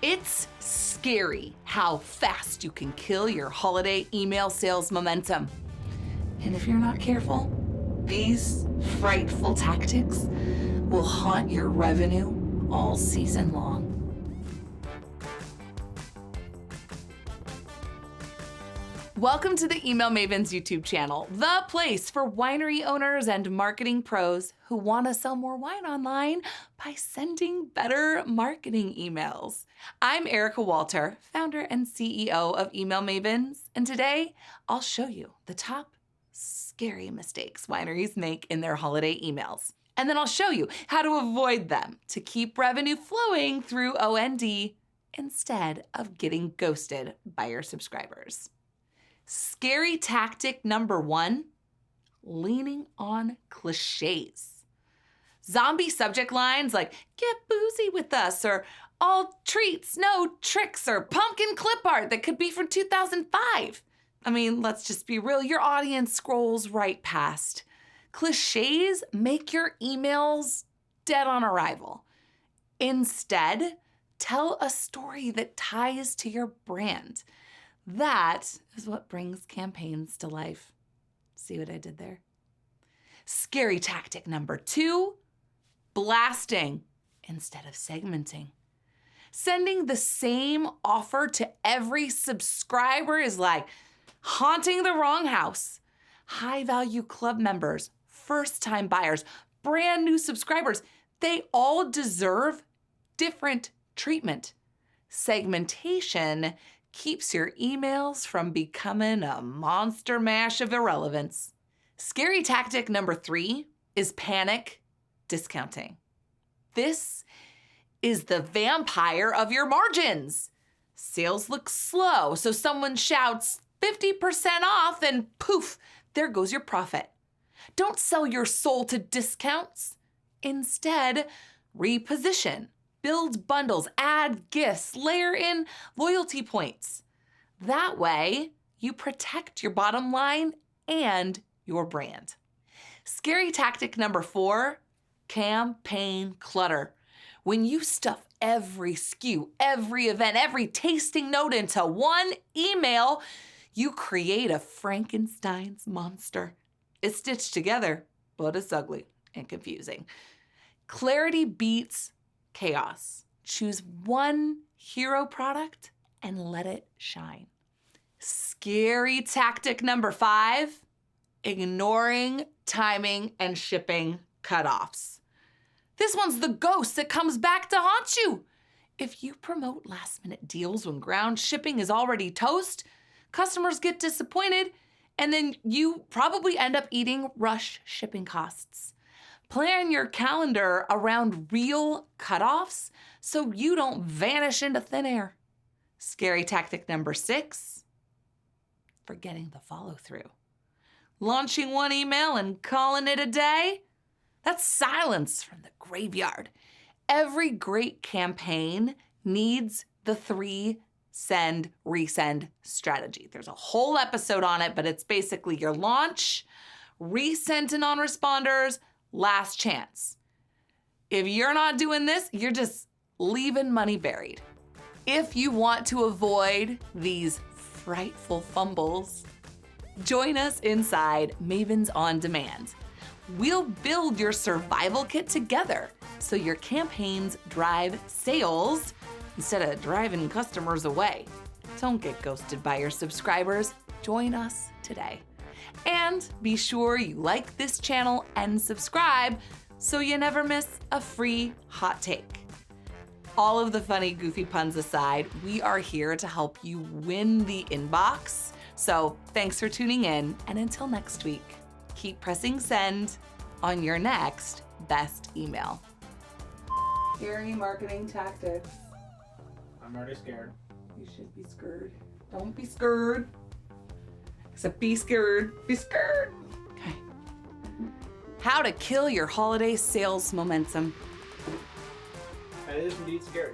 It's scary how fast you can kill your holiday email sales momentum. And if you're not careful, these frightful tactics will haunt your revenue all season long. Welcome to the Email Mavens YouTube channel, the place for winery owners and marketing pros who want to sell more wine online by sending better marketing emails. I'm Erica Walter, founder and CEO of Email Mavens, and today I'll show you the top scary mistakes wineries make in their holiday emails. And then I'll show you how to avoid them to keep revenue flowing through OND instead of getting ghosted by your subscribers. Scary tactic number 1, leaning on cliches. Zombie subject lines like, get boozy with us, or all treats, no tricks, or pumpkin clip art that could be from 2005. I mean, let's just be real, your audience scrolls right past. Cliches make your emails dead on arrival. Instead, tell a story that ties to your brand. That is what brings campaigns to life. See what I did there? Scary tactic number 2, blasting instead of segmenting. Sending the same offer to every subscriber is like haunting the wrong house. High-value club members, first-time buyers, brand new subscribers, they all deserve different treatment. Segmentation keeps your emails from becoming a monster mash of irrelevance. Scary tactic number 3 is panic discounting. This is the vampire of your margins. Sales look slow, so someone shouts 50% off and poof, there goes your profit. Don't sell your soul to discounts. Instead, reposition. Build bundles, add gifts, layer in loyalty points. That way, you protect your bottom line and your brand. Scary tactic number 4, campaign clutter. When you stuff every SKU, every event, every tasting note into one email, you create a Frankenstein's monster. It's stitched together, but it's ugly and confusing. Clarity beats chaos. Choose one hero product and let it shine. Scary tactic number 5, ignoring timing and shipping cutoffs. This one's the ghost that comes back to haunt you. If you promote last-minute deals when ground shipping is already toast, customers get disappointed, and then you probably end up eating rush shipping costs. Plan your calendar around real cutoffs so you don't vanish into thin air. Scary tactic number 6, forgetting the follow-through. Launching one email and calling it a day? That's silence from the graveyard. Every great campaign needs the 3 send, resend strategy. There's a whole episode on it, but it's basically your launch, resend to non-responders, last chance. If you're not doing this, you're just leaving money buried. If you want to avoid these frightful fumbles, join us inside Mavens On Demand. We'll build your survival kit together so your campaigns drive sales instead of driving customers away. Don't get ghosted by your subscribers. Join us today. And be sure you like this channel and subscribe so you never miss a free hot take. All of the funny, goofy puns aside, we are here to help you win the inbox. So thanks for tuning in, and until next week, keep pressing send on your next best email. Scary marketing tactics. I'm already scared. You should be scared. Don't be scared. Except be scared. Be scared. Okay. How to kill your holiday sales momentum. That is indeed scary.